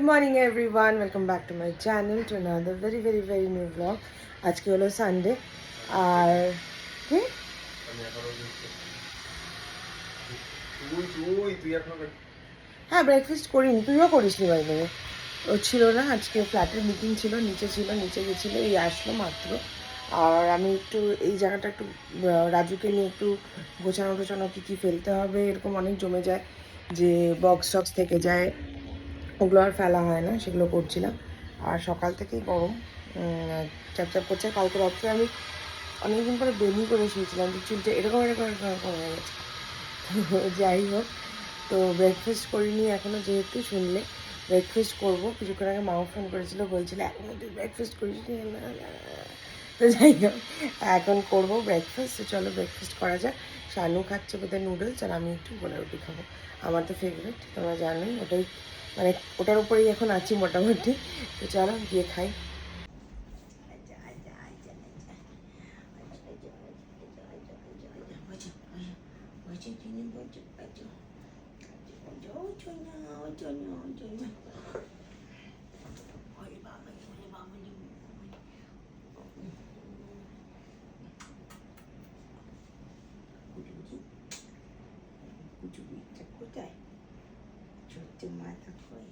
Good morning everyone, welcome back to my channel to another very new vlog. আজকে হলো Sunday আর কি হ্যাঁ breakfast করিনি, তুইও করিসনি বাইরে। ও ছিল না, আজকে ফ্ল্যাটের মিটিং ছিল, নিচে ছিল, নিচে গেছিলো, এই আসলো মাত্র। আর আমি একটু এই জায়গাটা একটু রাজুকে নিয়ে একটু গোছানো টোছানো কী ফেলতে হবে এরকম অনেক জমে যায়, যে বক্স টক্স থেকে যায়, ওগুলো আর ফেলা হয় না, সেগুলো করছিলাম। আর সকাল থেকেই গরম চাপ করছে। কালকে রাত্রে আমি অনেকদিন পরে বেনি করে শুয়েছিলাম, যে চুলটা এরকম হয়ে গেছে। যাই হোক, তো ব্রেকফাস্ট করিনি এখনও, যেহেতু শুনলে ব্রেকফাস্ট করবো। কিছুক্ষণ আগে মাও ফোন করেছিল, বলছিল এখনও তুই ব্রেকফাস্ট করিস নি। তো যাই হোক, এখন করবো ব্রেকফাস্ট। তো চলো ব্রেকফাস্ট করা যাক। শানু খাচ্ছে বোধহয় নুডলস, আর আমি একটু গোলা রুটি খাবো। আমার তো ফেভারিট, তোমরা জানোই, ওটাই মানে ওটার উপরেই এখন আছি মোটামুটি। তো চলো গিয়ে খাই। কোথায় ছোট্ট মাথা কই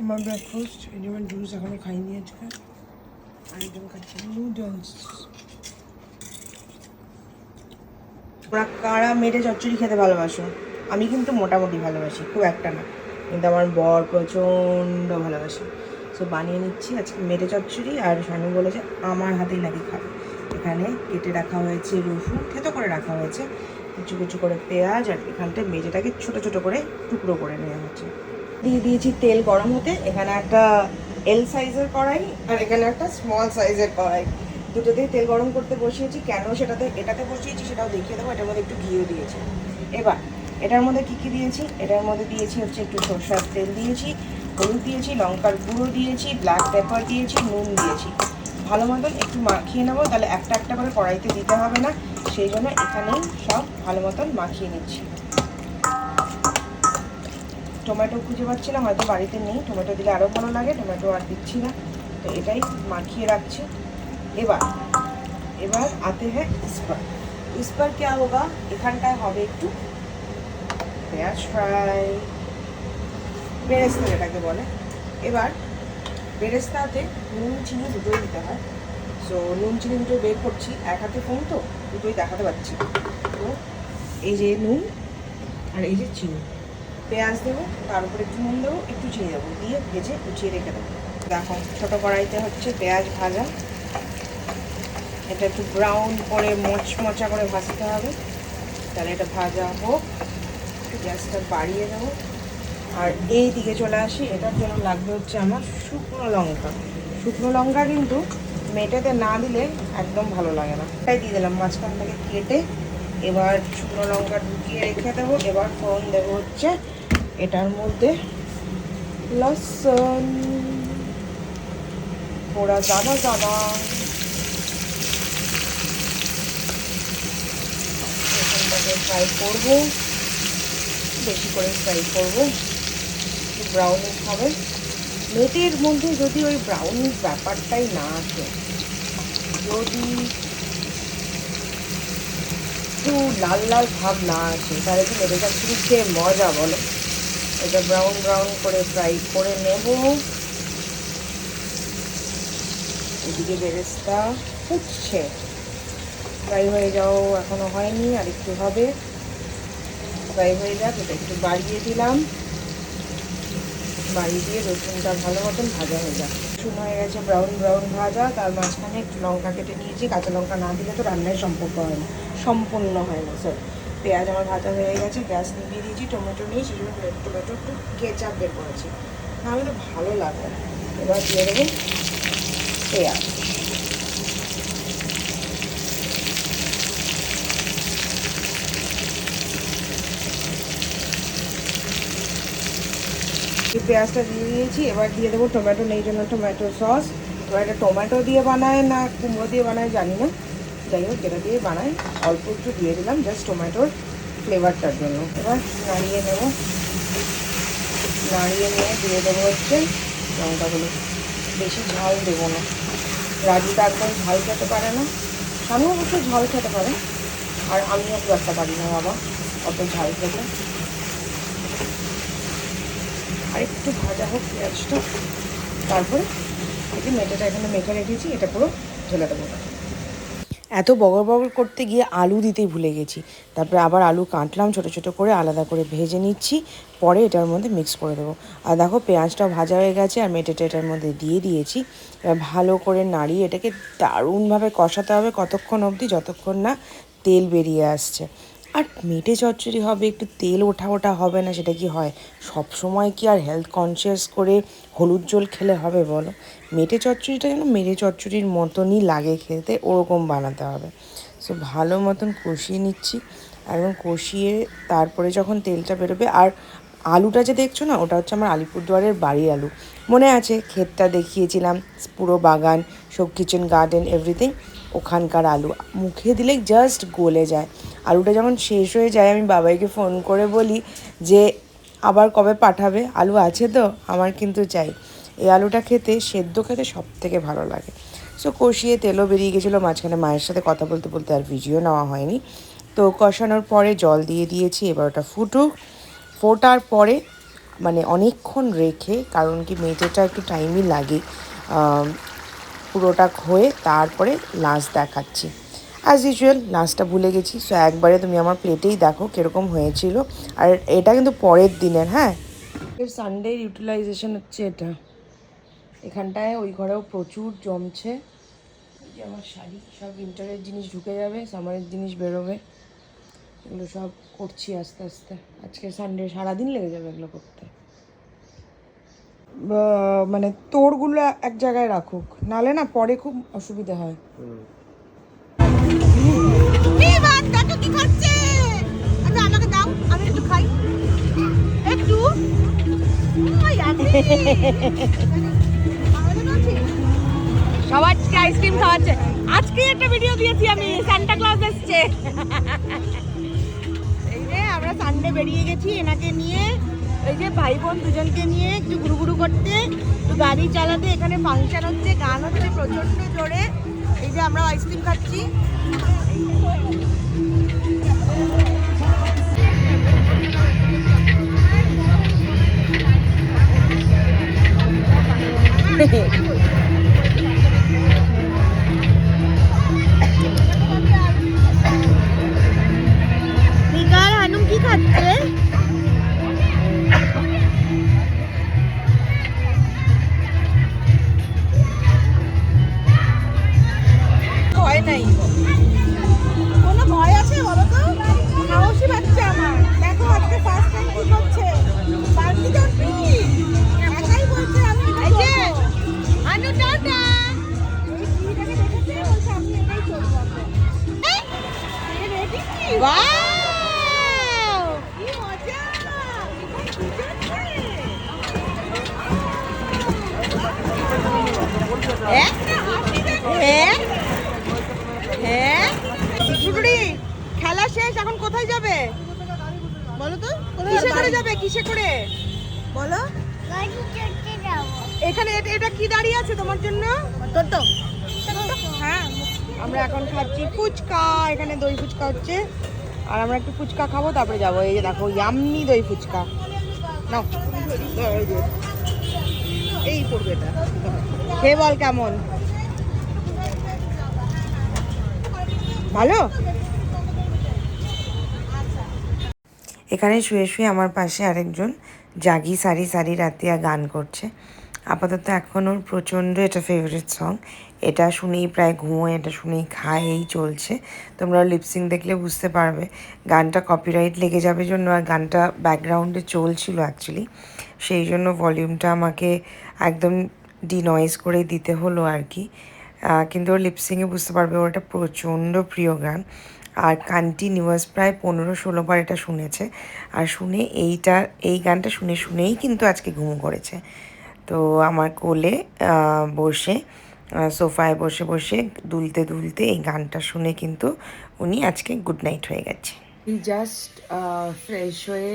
আমার ব্রেকফাস্ট, এই যেমন জুস এখনো খাইনি আজকে, আর একদম খাচ্ছি নুডলস। ওরা কারা মেটে চচ্চড়ি খেতে ভালোবাসো? আমি কিন্তু মোটামুটি ভালোবাসি, খুব একটা না, কিন্তু আমার বর প্রচণ্ড ভালোবাসে। সো বানিয়ে নিচ্ছি আজকে মেটে চচ্চড়ি, আর শানু বলেছে আমার হাতেই নাকি খাবে। এখানে কেটে রাখা হয়েছে রসুন, থেতো করে রাখা হয়েছে, কুচু কুচু করে পেঁয়াজ, আর এখানটায় মেটেটাকে ছোটো ছোটো করে টুকরো করে নেওয়া হচ্ছে। দিয়ে দিয়েছি তেল গরম হতে। এখানে একটা এল সাইজের কড়াই, আর এখানে একটা স্মল সাইজের কড়াই, দুটোতেই তেল গরম করতে বসিয়েছি। কেন এটাতে বসিয়েছি সেটাও দেখিয়ে দেবো। এটার মধ্যে একটু ঘিও দিয়েছি। এবার এটার মধ্যে কী দিয়েছি, এটার মধ্যে দিয়েছি হচ্ছে একটু সরষের তেল দিয়েছি, হলুদ দিয়েছি, লঙ্কার গুঁড়ো দিয়েছি, ব্ল্যাক পেপার দিয়েছি, নুন দিয়েছি। ভালো মতন একটু মাখিয়ে নেবো, তাহলে একটা একটা করে কড়াইতে দিতে হবে না, সেই জন্য এখানেই সব ভালো মতন মাখিয়ে নিচ্ছি। টমেটো খুঁজে পাচ্ছিলাম, হয়তো বাড়িতে নেই, টমেটো দিলে আরও ভালো লাগে, টমেটো আর দিচ্ছি না, তো এটাই মাখিয়ে রাখছি। এবার আতে হ্যাঁ ইস্পার क्या होगा, এখানটায় হবে একটু পেঁয়াজ ফ্রাই, বেরেস্তা যেটাকে বলে। এবার বেরেস্তাতে নুন চিনি দুটোই দিতে হয়। সো নুন চিনি দুটো বের করছি, এক হাতে ফোন তো দুটোই দেখাতে পারছি। তো এই যে নুন আর এই যে চিনি, পেঁয়াজ দেবো, তার উপরে একটু নুন দেবো, একটু চিনি দেবো, দিয়ে ভেজে উঠিয়ে রেখে দেবো। দেখো ছোটো কড়াইতে হচ্ছে পেঁয়াজ ভাজা, এটা একটু ব্রাউন করে মচমচা করে ভাজতে হবে। তাহলে এটা ভাজা হোক, গ্যাসটা বাড়িয়ে দেবো। আর এই দিকে চলে আসি, এটার জন্য লাগবে হচ্ছে আমার শুকনো লঙ্কা। শুকনো লঙ্কা কিন্তু মেটেতে না দিলে একদম ভালো লাগে না, তাই দিয়ে দিলাম মাঝখান থেকে কেটে। এবার শুকনো লঙ্কা ঢুকিয়ে রেখে দেবো। এবার ফোড়ন দেবো হচ্ছে এটার মধ্যে লসুন পোড়া জাদা এখানটাকে ফ্রাই করবো, বেশি করে ফ্রাই করবো, একটু ব্রাউনিশ হবে। মেটের মধ্যে যদি ওই ব্রাউনিশ ব্যাপারটাই না আসে, যদি একটু লাল লাল ভাব না আসে, তাহলে কি মেটে চচ্চড়ি খেয়ে মজা বলো। এটা ব্রাউন করে ফ্রাই করে নেব। এদিকে বেরেস্তা ফুটছে, ফ্রাই হয়ে যাও, এখনো হয়নি, আর একটু হবে, ফ্রাই হয়ে যাক। এটা একটু বাড়িয়ে দিলাম, বাড়িয়ে দিয়ে রসুনটা ভালো মতন ভাজা হয়ে যাক। রসুন হয়ে গেছে ব্রাউন ভাজা, তার মাঝখানে একটু লঙ্কা কেটে নিয়েছি, কাঁচা লঙ্কা না দিলে তো রান্নায় সম্পূর্ণ হয় না। সরি, পেঁয়াজ আমার ভাজা হয়ে গেছে, গ্যাস নিভিয়ে দিয়েছি, টমেটো নিয়েছি, টমেটো একটু কেচাপ বের করেছি। নাহলে ভালো লাগবে না। এবার দিয়ে দেবো পেঁয়াজ। পেঁয়াজটা দিয়ে দিয়েছি, এবার দিয়ে দেবো টমেটো, নেই জন্য টমেটো সস। এবার এটা টমেটো দিয়ে বানায় না কুমড়ো দিয়ে বানায় জানি না, যাই হোক যেটা দিয়ে বানায় অল্প একটু দিয়ে দিলাম জাস্ট টমেটোর ফ্লেভারটার জন্য। এবার নাড়িয়ে নেব, নাড়িয়ে নিয়ে দিয়ে দেবো হচ্ছে লঙ্কাগুলো। বেশি ঝাল দেবো না, রাজুটা একদম ঝাল খেতে পারে না, আমিও অবশ্য ঝাল খেতে পারে, আর আমিও খুব একটা পারি না বাবা অত ঝাল খেতে। আর একটু ভাজা হোক পেঁয়াজটা, তারপরে এই যে মেটেটা এখানে মেখে রেখেছি এটা পুরো ঢেলে দেবো। এত বগর বগর করতে গিয়ে আলু দিতেই ভুলে গেছি, তারপরে আবার আলু কাটলাম ছোটো ছোটো করে, আলাদা করে ভেজে নিচ্ছি, পরে এটার মধ্যে মিক্স করে দেবো। আর দেখো পেঁয়াজটাও ভাজা হয়ে গেছে আর মেটেটা এটার মধ্যে দিয়ে দিয়েছি। এবার ভালো করে নাড়িয়ে এটাকে দারুণভাবে কষাতে হবে কতক্ষণ অবধি, যতক্ষণ না তেল বেরিয়ে আসছে। আর মেটে চচ্চড়ি হবে, একটু তেল ওঠা ওঠা হবে না, সেটা কি হয়? সব সময় কি আর হেলথ কনসিয়াস করে হলুদ ঝোল খেলে হবে বলো? মেটে চচ্চড়িটা যেন মেটে চচ্চড়ির মতনই লাগে খেতে, ওরকম বানাতে হবে। সো ভালো মতন কষিয়ে নিচ্ছি, এবং কষিয়ে তারপরে যখন তেলটা বেরোবে, আর আলুটা যে দেখছো না, ওটা হচ্ছে আমার আলিপুরদুয়ারের বাড়ির আলু। মনে আছে ক্ষেতটা দেখিয়েছিলাম, পুরো বাগান, সব কিচেন গার্ডেন এভরিথিং, ওখানকার আলু। মুখে দিলে জাস্ট গলে যায়। আলুটা যখন শেষ হয়ে যায় আমি বাবাইকে ফোন করে বলি যে আবার কবে পাঠাবে, আলু আছে তো, আমার কিন্তু চাই। এই আলুটা খেতে, সেদ্ধ খেতে সব থেকে ভালো লাগে। সো কষিয়ে তেলও বেরিয়ে গেছিলো, মাঝখানে মায়ের সাথে কথা বলতে বলতে আর ভিডিও নেওয়া হয়নি। তো কষানোর পরে জল দিয়ে দিয়েছি, এবার ওটা ফুটুক। ফোটার পরে মানে অনেকক্ষণ রেখে, কারণ কি মেটেটা একটু টাইমই লাগে পুরোটা হয়ে, তারপরে লাস্ট দেখাচ্ছি। অ্যাজ ইউজুয়াল লাস্টটা ভুলে গেছি, সো একবারে তুমি আমার প্লেটেই দেখো কীরকম হয়েছিল। আর এটা কিন্তু পরের দিনের, হ্যাঁ, সানডে ইউটিলাইজেশন হচ্ছে এটা। এখানটায় ওই ঘরেও প্রচুর জমছে, এই যে আমার শাড়ি, সব উইন্টারের জিনিস ঢুকে যাবে, সামারের জিনিস বেরোবে, এগুলো সব করছি আস্তে আস্তে। আজকে সানডে সারাদিন লেগে যাবে এগুলো করতে। মানে তোরগুলো এক জায়গায় রাখুক, নালে না পরে খুব অসুবিধা হয়। দেখো কি খাচ্ছে, আচ্ছা আমাকে দাও, আমি একটু খাই, একটু সবার আইসক্রিম খাওয়াচ্ছে। আজকে একটা ভিডিও দিয়েছি আমি, সান্টা ক্লজ এসছে। এই যে আমরা সানডে বেরিয়ে গেছি এনাকে নিয়ে, এই যে ভাই বোন দুজনকে নিয়ে একটু ঘুরুঘুরু করতে, একটু গাড়ি চালাতে। এখানে ফাংশন হচ্ছে, গান হচ্ছে প্রচন্ড জোরে। এই যে আমরা আইসক্রিম খাচ্ছি। হানুম কি খাচ্ছে? ভয় নাই, কোনো ভয় আছে বলো তো? সাহসী বাচ্চা আমার। দেখো আজকে ফার্স্ট টাইম কি করছে, পার্টি করছি, একাই বলছে আমি। এই যে আনু টাটা, এই সিঁড়িটাকে দেখেছে, বলছে আমি একাই চলবো। রেডি? ওয়াও কি মজা! খেলা শেষ, এখন কোথায় যাবে বলো তো? কিসে করে যাবে, কিসে করে বলো? এখানে এটা কি দাঁড়িয়ে আছে তোমার জন্য? তো হ্যাঁ, আমরা এখন খাচ্ছি ফুচকা, এখানে দই ফুচকা হচ্ছে, আর আমরা একটু ফুচকা খাবো তারপরে যাবো। এই যে দেখো ইয়াম্মি দই ফুচকা, নাও এই পড়বে, এটা খেয়ে বল কেমন, ভালো? এখানে শুয়ে শুয়ে আমার পাশে আরেকজন জাগি সারি সারি রাতিয়া গান করছে। আপাতত এখন ওর প্রচণ্ড এটা ফেভারিট সং। এটা শুনেই প্রায় ঘুমোয়, এটা শুনেই খায়, এই চলছে। তোমরা লিপসিং দেখলে বুঝতে পারবে। গানটা কপিরাইট লেগে যাবে জন্য, আর গানটা ব্যাকগ্রাউন্ডে চলছিল অ্যাকচুয়ালি, সেই জন্য ভলিউমটা আমাকে একদম ডিনয়েজ করে দিতে হলো আর কি। কিন্তু ওর লিপসিংয়ে বুঝতে পারবে ওর একটা প্রচণ্ড প্রিয় গান, আর কন্টিনিউয়াস প্রায় 15-16 বার এটা শুনেছে। আর শুনে এই গানটা শুনেই কিন্তু আজকে ঘুমো করেছে। তো আমার কোলে বসে, সোফায় বসে বসে দুলতে দুলতে এই গানটা শুনে কিন্তু উনি আজকে গুড নাইট হয়ে গেছে। জাস্ট ফ্রেশ হয়ে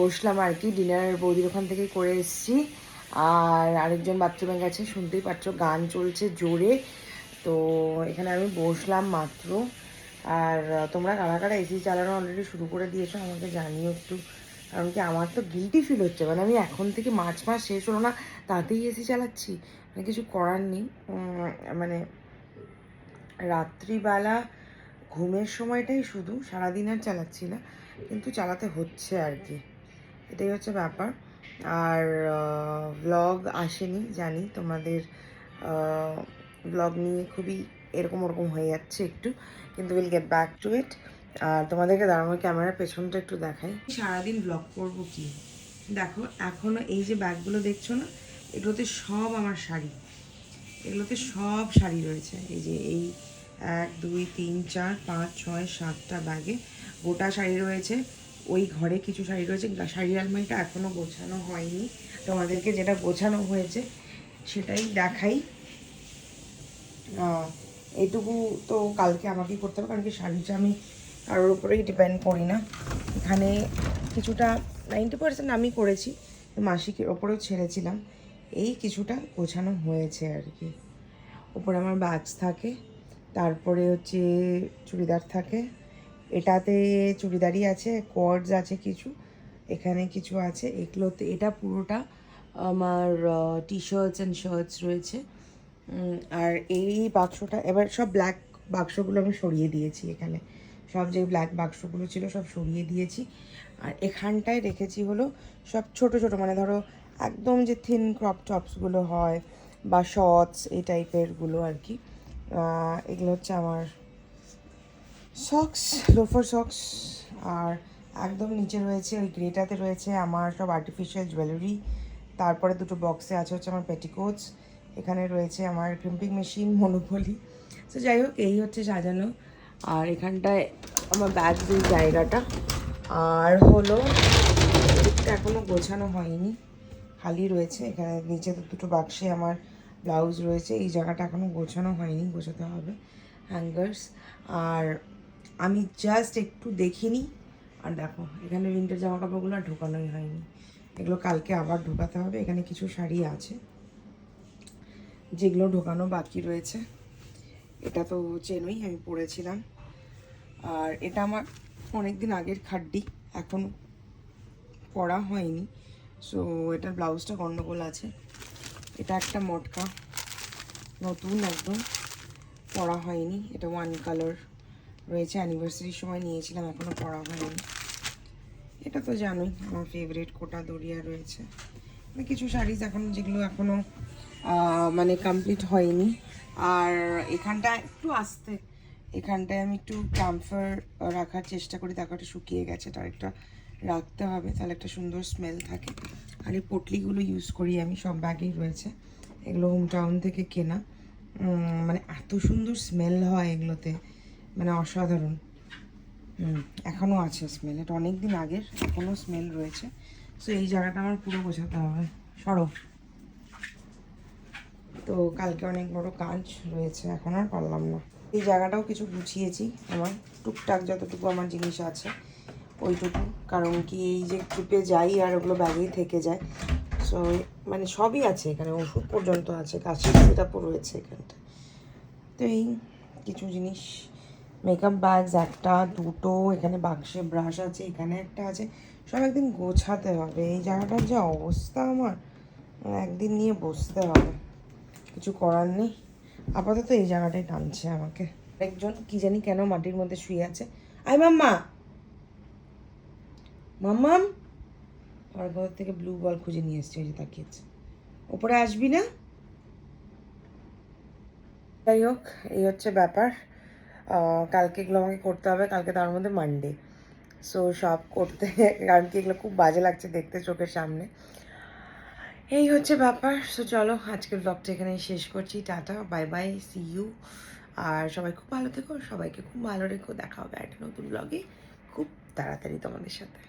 বসলাম আর কি, ডিনার বৌদির ওখান থেকে করে এসেছি। আর আরেকজন বাথরুমে গেছে, শুনতেই পাচ্ছ গান চলছে জোরে। তো এখানে আমি বসলাম মাত্র। আর তোমরা কারা কারা এসি চালানো অলরেডি শুরু করে দিয়েছো আমাকে জানিও একটু, কারণ কি আমার তো গিল্টি ফিল হচ্ছে। মানে আমি এখন থেকে মাস শেষ হলো না তাতেই এসি চালাচ্ছি, মানে কিছু করার নেই। মানে রাত্রিবেলা ঘুমের সময়টাই শুধু, সারাদিন আর চালাচ্ছি না, কিন্তু চালাতে হচ্ছে আর কি, এটাই হচ্ছে ব্যাপার। আর ব্লগ আসেনি জানি, তোমাদের ব্লগ নিয়ে খুবই এরকম ওরকম হয়ে যাচ্ছে একটু, কিন্তু উইল গেট ব্যাক টু ইট। আর তোমাদেরকে দাঁড়ানোর ক্যামেরার পেছনটা একটু দেখাই। সারাদিন ব্লগ করবো কি, দেখো এখনও এই যে ব্যাগগুলো দেখছো না, এগুলোতে সব আমার শাড়ি, এগুলোতে সব শাড়ি রয়েছে। এই যে এই 1 2 3 4 5 6 7টা ব্যাগে গোটা শাড়ি রয়েছে। ওই ঘরে কিছু শাড়ি রয়েছে, শাড়ি আলমারিটা এখনও গোছানো হয়নি। তোমাদেরকে যেটা গোছানো হয়েছে সেটাই দেখাই। এইটুকু তো কালকে আমাকেই করতে হবে, কারণ কি শাড়িটা আমি কারোর উপরেই ডিপেন্ড করি না। এখানে কিছুটা 90% আমি করেছি, মাসিকের ওপরেও ছেড়েছিলাম। এই কিছুটা গোছানো হয়েছে আর কি। ওপরে আমার ব্যাগস থাকে, তারপরে হচ্ছে চুড়িদার থাকে, এটাতে চুড়িদারই আছে, কর্ডস আছে কিছু, এখানে কিছু আছে, এগুলোতে এটা পুরোটা আমার টি শার্টস অ্যান্ড শার্টস রয়েছে। আর এই বাক্সটা এবার সব ব্ল্যাক বাক্সগুলো আমি সরিয়ে দিয়েছি, এখানে সব যে ব্ল্যাক বাক্সগুলো ছিল সব সরিয়ে দিয়েছি। আর এখানটায় রেখেছি হলো সব ছোট ছোট, মানে ধরো একদম যে থিন ক্রপ টপসগুলো হয় বা শর্টস এই টাইপেরগুলো আর কি। এগুলো হচ্ছে আমার সক্স, লোফার সক্স। আর একদম নিচে রয়েছে ওই গ্রেটাতে রয়েছে আমার সব আর্টিফিশিয়াল জুয়েলারি। তারপরে দুটো বক্সে আছে হচ্ছে আমার পেটিকোটস। এখানে রয়েছে আমার ক্রিম্পিং মেশিন, মনোপলি। তো যাই হোক, এই হচ্ছে সাজানো। আর এখানটায় আমার ব্যাগদের জায়গাটা। আর হলো দিকটা এখনও গোছানো হয়নি, খালি রয়েছে। এখানে নিচে দুটো বাক্সে আমার ব্লাউজ রয়েছে, এই জায়গাটা এখনও গোছানো হয়নি, গোছাতে হবে, হ্যাঙ্গার্স। আর আমি জাস্ট একটু দেখিনি। আর দেখো এখানে উইন্টার জামা কাপড়গুলো আর ঢোকানোই হয়নি, এগুলো কালকে আবার ঢোকাতে হবে। এখানে কিছু শাড়ি আছে যেগুলো ঢোকানো বাকি রয়েছে। এটা তো চেনই, আমি পরেছিলাম। আর এটা আমার অনেক দিন আগের খাড্ডি, এখন পরা হয়নি, সো এটার ব্লাউজটা গন্ডগোল আছে। এটা একটা মটকা, নতুন একদম, পরা হয়নি। এটা 1 কালার রয়েছে, অ্যানিভার্সারির সময় নিয়েছিলাম, এখনও পরা হয়নি। এটা তো জানোই আমার ফেভারিট, কোটা দরিয়া রয়েছে। কিছু শাড়িজ এখন যেগুলো এখনও মানে কমপ্লিট হয়নি। আর এখানটা একটু আস্তে, এখানটায় আমি একটু ক্যাম্ফার রাখার চেষ্টা করি, দেখো একটা শুকিয়ে গেছে, তার একটা রাখতে হবে, তাহলে একটা সুন্দর স্মেল থাকে। আর এই পটলিগুলো ইউজ করি আমি, সব ব্যাগেই রয়েছে, এগুলো হোম টাউন থেকে কেনা। মানে এত সুন্দর স্মেল হয় এগুলোতে, মানে অসাধারণ। এখনও আছে স্মেল, এটা অনেক দিন আগের, এখনও স্মেল রয়েছে। সো এই জায়গাটা আমার পুরো গোছাতে হবে, সরো। তো কালকে অনেক বড় কাজ রয়েছে, এখন আর পারলাম না। এই জায়গাটাও কিছু গুছিয়েছি, আমার টুকটাক যতটুকু আমার জিনিস আছে ওইটুকু, কারণ কি এই যে ট্রিপে যাই আর ওগুলো ব্যাগেই থেকে যায়। সো মানে সবই আছে এখানে, ওষুধ পর্যন্ত আছে, কাশির সিরাপও রয়েছে এখানটা। তো এই কিছু জিনিস, মেকআপ ব্যাগস একটা দুটো, এখানে বাক্সে ব্রাশ আছে, এখানে একটা আছে, সব একদিন গোছাতে হবে। এই জায়গাটার যে অবস্থা আমার, একদিন নিয়ে বসতে হবে, কিছু করার নেই। আপাতত এই জায়গাটাই টানছে আমাকে। একজন কি জানি কেন মাটির মধ্যে শুয়ে আছে। আই মাম্মা, মাম্মাম, আমার ঘর থেকে ব্লু বল খুঁজে নিয়ে এসছে, ওই যে তাকিয়েছে। ওপরে আসবি না? যাই হোক, এই হচ্ছে ব্যাপার। কালকে এগুলো আমাকে করতে হবে, কালকে তার মধ্যে মানডে। সো সব করতে কারণ কি এগুলো খুব বাজে লাগছে দেখতে চোখের সামনে। এই হচ্ছে ব্যাপার। সো চলো আজকের ব্লগটা এখানেই শেষ করছি। Tata, bye bye, see you. আর সবাই খুব ভালো থেকো, সবাইকে খুব ভালো রেখো। দেখা হবে একটা নতুন ব্লগে খুব তাড়াতাড়ি তোমাদের সাথে।